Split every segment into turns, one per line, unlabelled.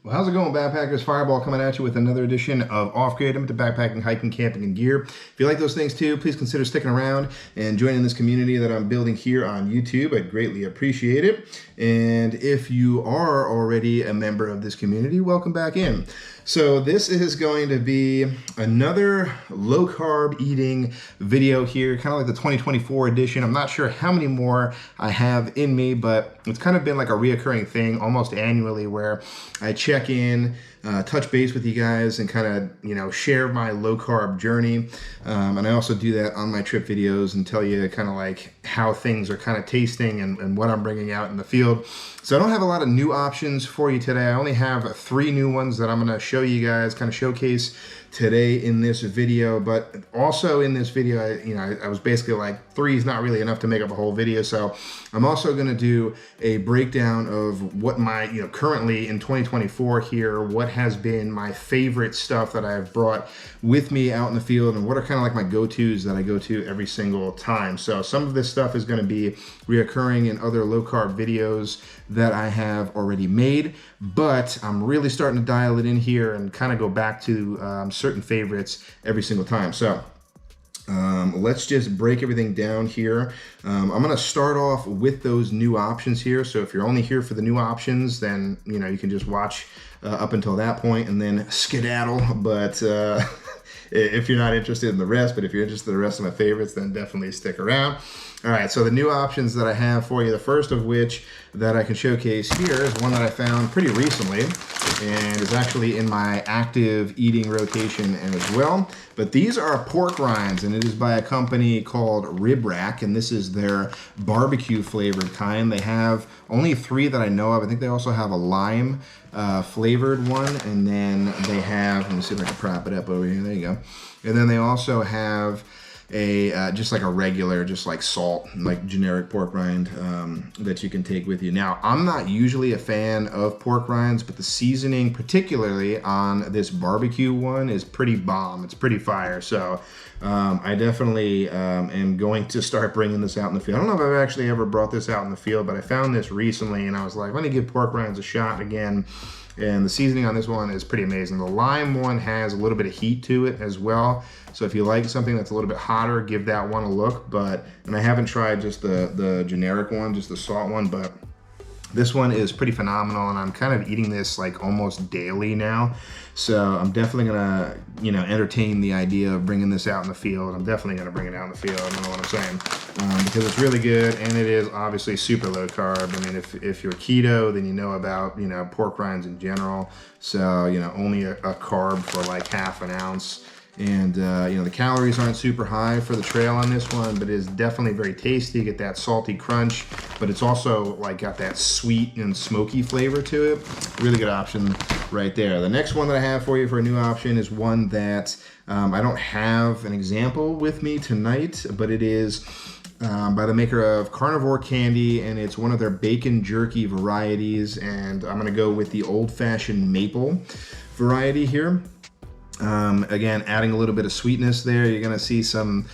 Well, how's it going, backpackers? Fireball coming at you with another edition of Off Grid. I'm into backpacking, hiking, camping, and gear. If you like those things too, please consider sticking around and joining this community that I'm building here on YouTube. I'd greatly appreciate it. And if you are already a member of this community, welcome back in. So this is going to be another low-carb eating video here, kind of like the 2024 edition. I'm not sure how many more I have in me, but it's kind of been like a reoccurring thing almost annually where I check in, touch base with you guys and kind of, share my low-carb journey. And I also do that on my trip videos and tell you kind of like how things are kind of tasting and what I'm bringing out in the field. So I don't have a lot of new options for you today. I only have 3 new ones that I'm going to show you guys, kind of showcase today in this video. But also in this video, I was basically like 3 is not really enough to make up a whole video. So I'm also going to do a breakdown of what my, currently in 2024 here, what has been my favorite stuff that I've brought with me out in the field and what are kind of like my go-tos that I go to every single time. So some of this stuff is going to be reoccurring in other low-carb videos that I have already made, but I'm really starting to dial it in here and kind of go back to certain favorites every single time. So let's just break everything down here. I'm going to start off with those new options here. So if you're only here for the new options, then you can just watch up until that point and then skedaddle. But if you're not interested in the rest, but if you're interested in the rest of my favorites, then definitely stick around. All right, so the new options that I have for you, the first of which that I can showcase here is one that I found pretty recently and is actually in my active eating rotation as well. But these are pork rinds, and it is by a company called Rib Rack, and this is their barbecue flavored kind. They have only 3 that I know of. I think they also have a lime flavored one, and then they have, let me see if I can prop it up over here. There you go. And then they also have a just like a regular, just like salt, like generic pork rind that you can take with you. Now, I'm not usually a fan of pork rinds, but the seasoning, particularly on this barbecue one, is pretty bomb. It's pretty fire. So I definitely am going to start bringing this out in the field. I don't know if I've actually ever brought this out in the field, but I found this recently and I was like, let me give pork rinds a shot again. And the seasoning on this one is pretty amazing. The lime one has a little bit of heat to it as well. So if you like something that's a little bit hotter, give that one a look. And I haven't tried just the generic one, just the salt one, but this one is pretty phenomenal, and I'm kind of eating this like almost daily now. So I'm definitely gonna, entertain the idea of bringing this out in the field. I'm definitely gonna bring it out in the field, I don't know what I'm saying, because it's really good, and it is obviously super low carb. I mean, if you're keto, then you know about, pork rinds in general. So, only a carb for like half an ounce. And, the calories aren't super high for the trail on this one, but it is definitely very tasty. Get that salty crunch, but it's also like got that sweet and smoky flavor to it. Really good option right there. The next one that I have for you for a new option is one that I don't have an example with me tonight, but it is by the maker of Carnivore Candy, and it's one of their bacon jerky varieties. And I'm gonna go with the old-fashioned maple variety here. Again, adding a little bit of sweetness there. You're gonna see some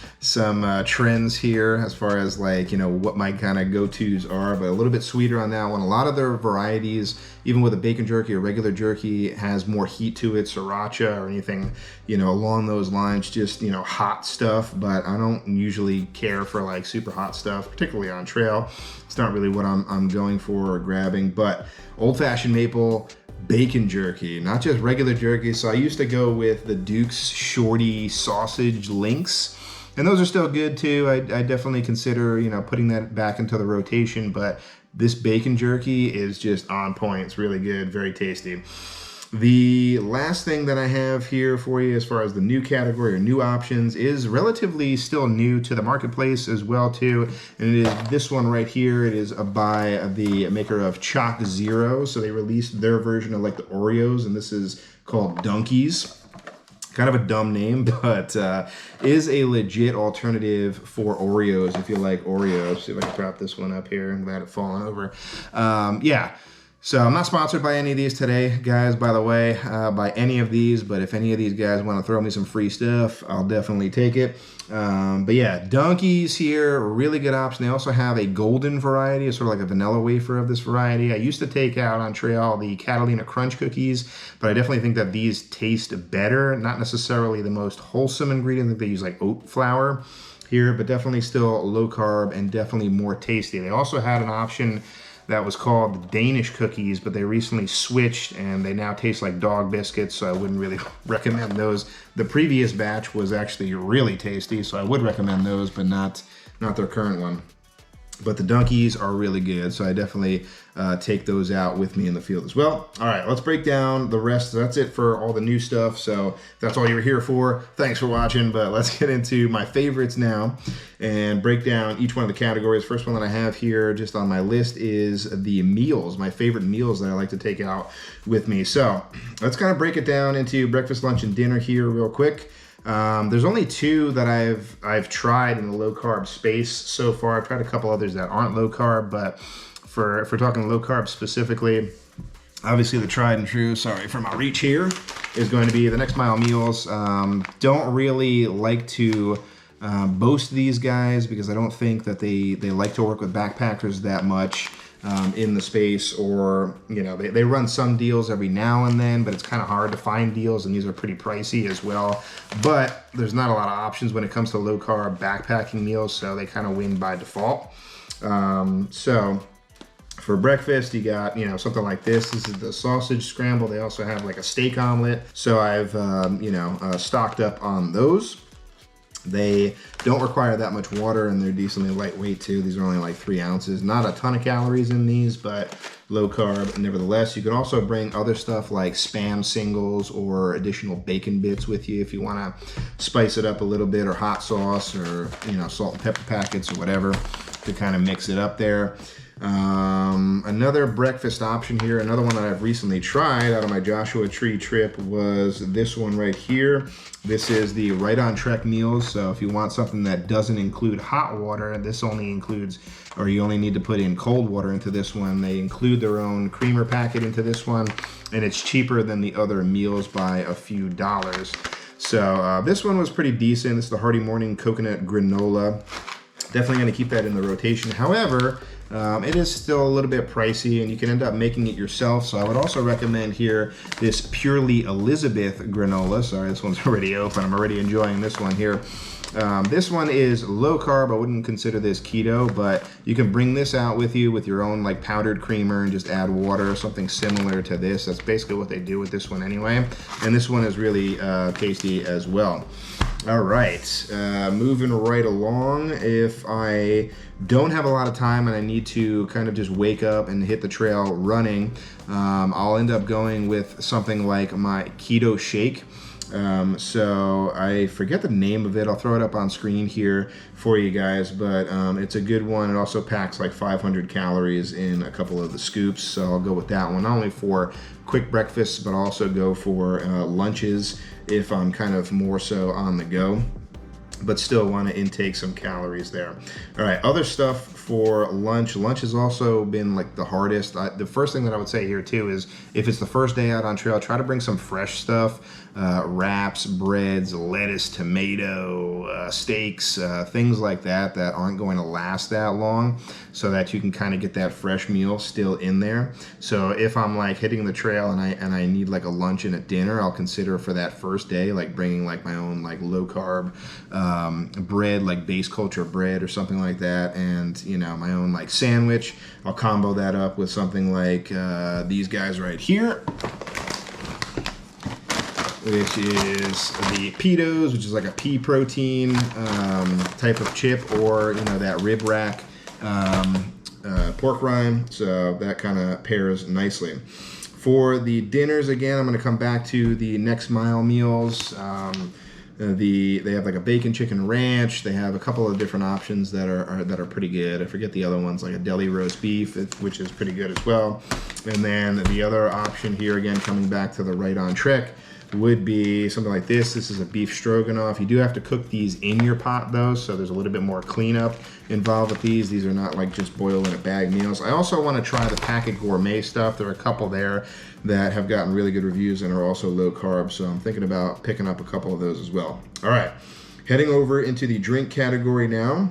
trends here as far as like, what my kind of go-tos are, but a little bit sweeter on that one. A lot of their varieties, even with a bacon jerky or regular jerky, has more heat to it, sriracha or anything, along those lines, just, hot stuff. But I don't usually care for like super hot stuff, particularly on trail. It's not really what I'm going for or grabbing. But old-fashioned maple bacon jerky, not just regular jerky. So I used to go with the Duke's Shorty sausage links, and those are still good too. I definitely consider, putting that back into the rotation, but this bacon jerky is just on point. It's really good, very tasty. The last thing that I have here for you as far as the new category or new options is relatively still new to the marketplace as well too, and it is this one right here. It is by the maker of Choc Zero. So they released their version of like the Oreos, and this is called Dunkies. Kind of a dumb name, but is a legit alternative for Oreos if you like Oreos. See if I can prop this one up here. I'm glad it's falling over. Yeah. So I'm not sponsored by any of these today, guys, by the way, by any of these, but if any of these guys want to throw me some free stuff, I'll definitely take it. But yeah, Donkeys here, really good option. They also have a golden variety, sort of like a vanilla wafer of this variety. I used to take out on trail the Catalina Crunch cookies, but I definitely think that these taste better. Not necessarily the most wholesome ingredient. I think they use like oat flour here, but definitely still low carb and definitely more tasty. They also had an option that was called the Danish cookies, but they recently switched and they now taste like dog biscuits, so I wouldn't really recommend those. The previous batch was actually really tasty, so I would recommend those, but not their current one. But the Donkeys are really good, so I definitely take those out with me in the field as well. All right, let's break down the rest. That's it for all the new stuff, so if that's all you were here for, thanks for watching, but let's get into my favorites now and break down each one of the categories. First one that I have here just on my list is the meals, my favorite meals that I like to take out with me. So let's kind of break it down into breakfast, lunch, and dinner here real quick. There's only two that I've tried in the low carb space so far. I've tried a couple others that aren't low carb, but if we're talking low carb specifically, obviously the tried and true, sorry for my reach here, is going to be the Next Mile meals. Don't really like to boast these guys because I don't think that they like to work with backpackers that much. In the space, or they run some deals every now and then, but it's kind of hard to find deals, and these are pretty pricey as well. But there's not a lot of options when it comes to low carb backpacking meals, so they kind of win by default. So for breakfast, you got something like this. This is the sausage scramble. They also have like a steak omelet, so I've stocked up on those. They don't require that much water, and they're decently lightweight too. These are only like 3 ounces. Not a ton of calories in these, but low carb nevertheless. You can also bring other stuff like Spam singles or additional bacon bits with you if you want to spice it up a little bit, or hot sauce, or salt and pepper packets or whatever to kind of mix it up there. Another breakfast option here, another one that I've recently tried out of my Joshua Tree trip, was this one right here. This is the Right on Trek meals. So if you want something that doesn't include hot water, this only includes, or you only need to put in cold water into this one. They include their own creamer packet into this one, and it's cheaper than the other meals by a few dollars. So this one was pretty decent. This is the Hearty Morning Coconut Granola. Definitely going to keep that in the rotation. However, it is still a little bit pricey, and you can end up making it yourself. So I would also recommend here this Purely Elizabeth granola. Sorry, this one's already open. I'm already enjoying this one here. This one is low carb. I wouldn't consider this keto, but you can bring this out with you with your own like powdered creamer and just add water or something similar to this. That's basically what they do with this one anyway. And this one is really tasty as well. All right, moving right along. If I don't have a lot of time and I need to kind of just wake up and hit the trail running, I'll end up going with something like my keto shake. So I forget the name of it. I'll throw it up on screen here for you guys, but it's a good one. It also packs like 500 calories in a couple of the scoops, so I'll go with that one, not only for quick breakfasts, but also go for lunches if I'm kind of more so on the go, but still want to intake some calories there. All right, other stuff for lunch. Lunch has also been like the hardest. The first thing that I would say here too is if it's the first day out on trail, try to bring some fresh stuff. Wraps, breads, lettuce, tomato, steaks, things like that aren't going to last that long, so that you can kind of get that fresh meal still in there. So if I'm like hitting the trail and I need like a lunch and a dinner, I'll consider for that first day like bringing like my own like low carb bread, like base culture bread or something like that, and my own like sandwich. I'll combo that up with something like these guys right here, which is the pitos, which is like a pea protein type of chip, or that rib rack pork rind. So that kind of pairs nicely. For the dinners, again, I'm going to come back to the Next Mile meals. They have like a bacon chicken ranch. They have a couple of different options that are pretty good. I forget the other ones, like a deli roast beef, which is pretty good as well. And then the other option here, again, coming back to the right on trek, would be something like this. This is a beef stroganoff. You do have to cook these in your pot though, so there's a little bit more cleanup involved with these. These are not like just boil in a bag meals. I also want to try the Packet Gourmet stuff. There are a couple there that have gotten really good reviews and are also low carb, so I'm thinking about picking up a couple of those as well. All right, heading over into the drink category now.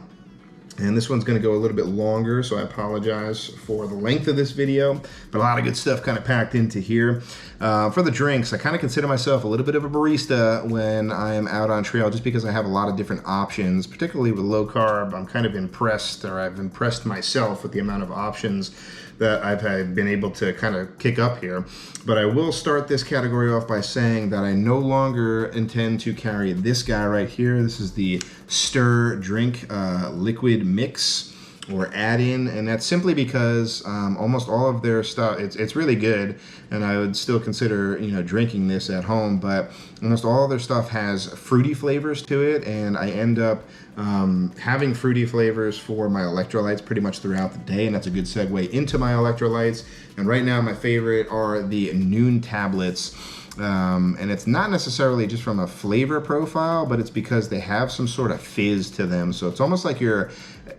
And this one's going to go a little bit longer, so I apologize for the length of this video, but a lot of good stuff kind of packed into here. For the drinks, I kind of consider myself a little bit of a barista when I am out on trail, just because I have a lot of different options, particularly with low carb. I'm kind of impressed, or I've impressed myself with the amount of options that I've been able to kind of kick up here. But I will start this category off by saying that I no longer intend to carry this guy right here. This is the Stir Drink Liquid Mix or add-in, and that's simply because almost all of their stuff, it's really good, and I would still consider, you know, drinking this at home, but almost all of their stuff has fruity flavors to it, and I end up having fruity flavors for my electrolytes pretty much throughout the day, and that's a good segue into my electrolytes. And right now my favorite are the Noon tablets. And it's not necessarily just from a flavor profile, but it's because they have some sort of fizz to them. So it's almost like you're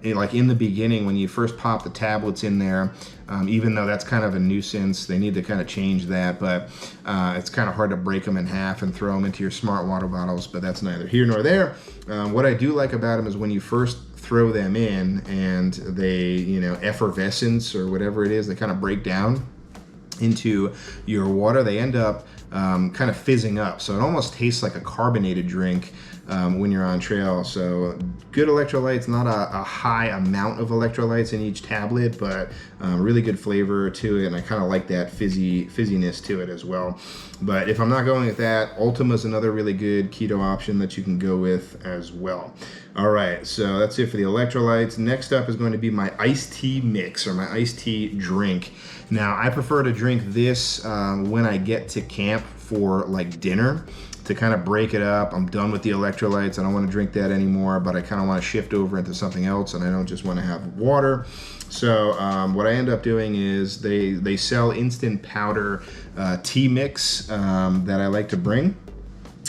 like in the beginning when you first pop the tablets in there, even though that's kind of a nuisance. They need to kind of change that, but it's kind of hard to break them in half and throw them into your smart water bottles, but that's neither here nor there. What I do like about them is when you first throw them in and they, you know, effervescence or whatever it is, they kind of break down into your water, they end up kind of fizzing up. So it almost tastes like a carbonated drink when you're on trail. So good electrolytes, not a high amount of electrolytes in each tablet, but really good flavor to it. And I kind of like that fizziness to it as well. But if I'm not going with that, Ultima is another really good keto option that you can go with as well. All right, so that's it for the electrolytes. Next up is going to be my iced tea mix or my iced tea drink. Now, I prefer to drink this when I get to camp for like dinner to kind of break it up. I'm done with the electrolytes. I don't want to drink that anymore, but I kind of want to shift over into something else, and I don't just want to have water. So what I end up doing is they sell instant powder tea mix that I like to bring.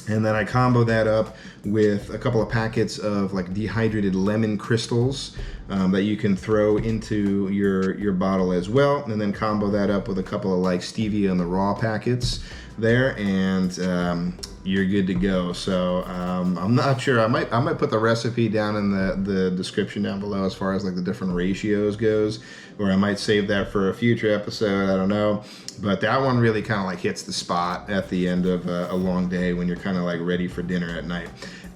And then I combo that up with a couple of packets of like dehydrated lemon crystals that you can throw into your bottle as well. And then combo that up with a couple of like Stevia in the raw packets there, and you're good to go. So I'm not sure. I might put the recipe down in the description down below as far as like the different ratios goes, or I might save that for a future episode. I don't know. But that one really kind of like hits the spot at the end of a long day when you're kind of like ready for dinner at night.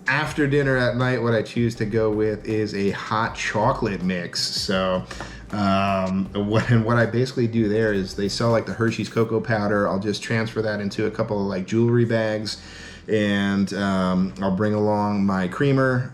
After dinner at night, what I choose to go with is a hot chocolate mix. So what I basically do there is they sell like the Hershey's cocoa powder. I'll just transfer that into a couple of like jewelry bags, and I'll bring along my creamer,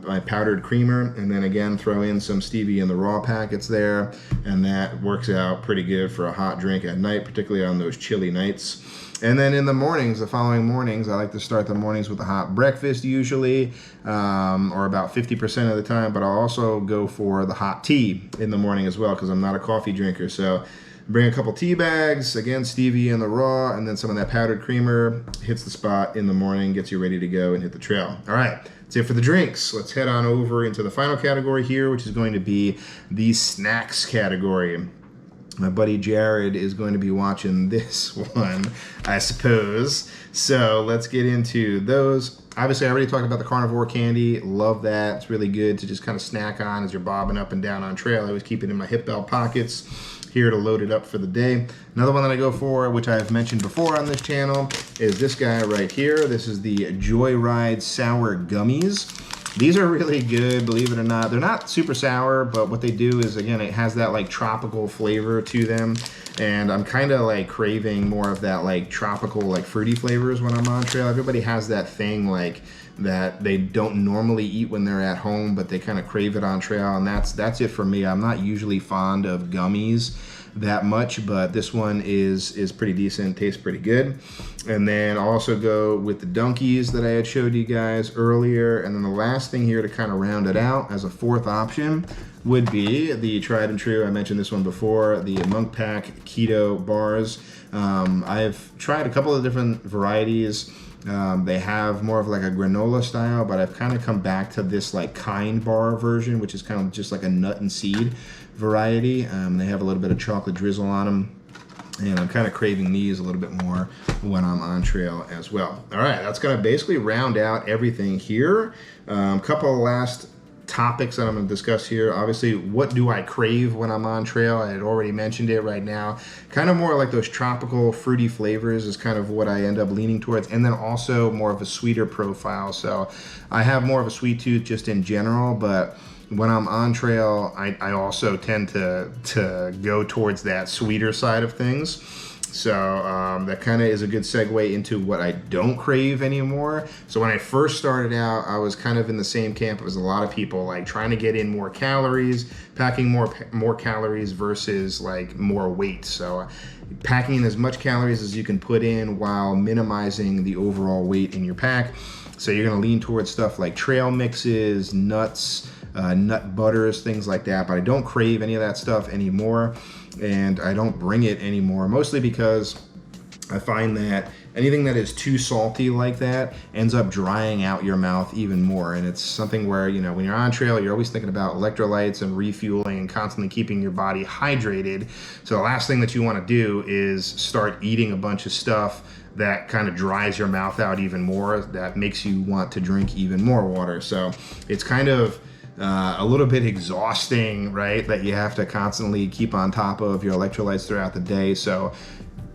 my powdered creamer, and then again throw in some stevia in the raw packets there, and that works out pretty good for a hot drink at night, particularly on those chilly nights. And then in the mornings, the following mornings, I like to start the mornings with a hot breakfast usually, or about 50% of the time, but I'll also go for the hot tea in the morning as well, because I'm not a coffee drinker. So bring a couple tea bags, again, stevia in the raw, and then some of that powdered creamer hits the spot in the morning, gets you ready to go and hit the trail. All right, that's it for the drinks. Let's head on over into the final category here, which is going to be the snacks category. My buddy Jared is going to be watching this one, I suppose. So let's get into those. Obviously, I already talked about the carnivore candy. Love that. It's really good to just kind of snack on as you're bobbing up and down on trail. I always keep it in my hip belt pockets here to load it up for the day. Another one that I go for, which I've mentioned before on this channel, is this guy right here. This is the Joyride Sour Gummies. These are really good, believe it or not. They're not super sour, but what they do is, again, it has that like tropical flavor to them. And I'm kind of like craving more of that like tropical, like fruity flavors when I'm on trail. Everybody has that thing like that they don't normally eat when they're at home, but they kind of crave it on trail. And that's it for me. I'm not usually fond of gummies. that much, but this one is pretty decent, tastes pretty good. And then I'll also go with the donkeys that I had showed you guys earlier. And then the last thing here to kind of round it out as a fourth option would be the tried and true, I mentioned this one before, the Monk Pack Keto Bars. I've tried a couple of different varieties. They have more of like a granola style, but I've kind of come back to this like Kind bar version, which is kind of just like a nut and seed variety. They have a little bit of chocolate drizzle on them, and I'm kind of craving these a little bit more when I'm on trail as well. All right, that's gonna basically round out everything here. Couple of last topics that I'm going to discuss here. Obviously, what do I crave when I'm on trail? I had already mentioned it right now. Kind of more like those tropical fruity flavors is kind of what I end up leaning towards, and then also more of a sweeter profile. So I have more of a sweet tooth just in general, but when I'm on trail, I also tend to go towards that sweeter side of things. So that kind of is a good segue into what I don't crave anymore. So when I first started out, I was kind of in the same camp as a lot of people, like trying to get in more calories, packing more calories versus like more weight. So packing in as much calories as you can put in while minimizing the overall weight in your pack. So you're going to lean towards stuff like trail mixes, nuts, nut butters, things like that. But I don't crave any of that stuff anymore, and I don't bring it anymore, mostly because I find that anything that is too salty like that ends up drying out your mouth even more. And it's something where, you know, when you're on trail, you're always thinking about electrolytes and refueling and constantly keeping your body hydrated. So the last thing that you want to do is start eating a bunch of stuff that kind of dries your mouth out even more, that makes you want to drink even more water. So it's kind of a little bit exhausting, right? That you have to constantly keep on top of your electrolytes throughout the day. So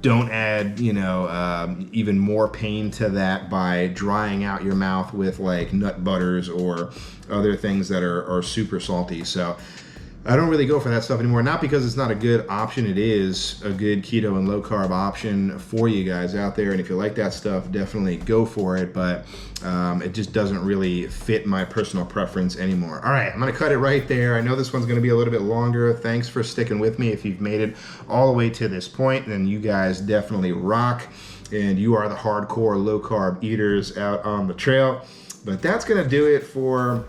don't add, you know, even more pain to that by drying out your mouth with like nut butters or other things that are super salty. So I don't really go for that stuff anymore. Not because it's not a good option. It is a good keto and low carb option for you guys out there. And if you like that stuff, definitely go for it. But it just doesn't really fit my personal preference anymore. All right, I'm going to cut it right there. I know this one's going to be a little bit longer. Thanks for sticking with me. If you've made it all the way to this point, then you guys definitely rock. And you are the hardcore low carb eaters out on the trail. But that's going to do it for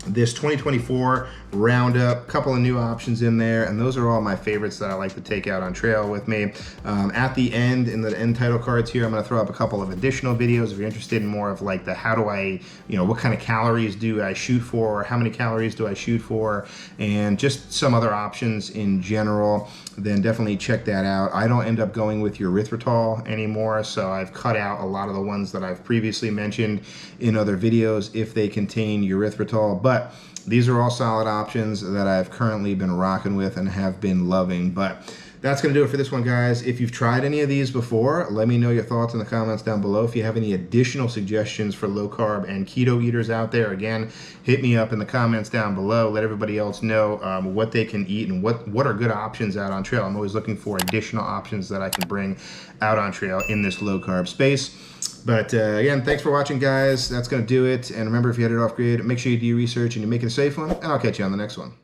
this 2024 roundup. Couple of new options in there, and those are all my favorites that I like to take out on trail with me. At the end, in the end title cards here, I'm going to throw up a couple of additional videos if you're interested in more of like the how do I, you know, what kind of calories do I shoot for, or how many calories do I shoot for, and just some other options in general. Then definitely check that out. I don't end up going with erythritol anymore, so I've cut out a lot of the ones that I've previously mentioned in other videos if they contain erythritol. But these are all solid options that I've currently been rocking with and have been loving. But that's going to do it for this one, guys. If you've tried any of these before, let me know your thoughts in the comments down below. If you have any additional suggestions for low carb and keto eaters out there, again, hit me up in the comments down below. Let everybody else know what they can eat and what are good options out on trail. I'm always looking for additional options that I can bring out on trail in this low carb space. But again, thanks for watching, guys. That's going to do it. And remember, if you had it off grid, make sure you do your research and you make it a safe one. And I'll catch you on the next one.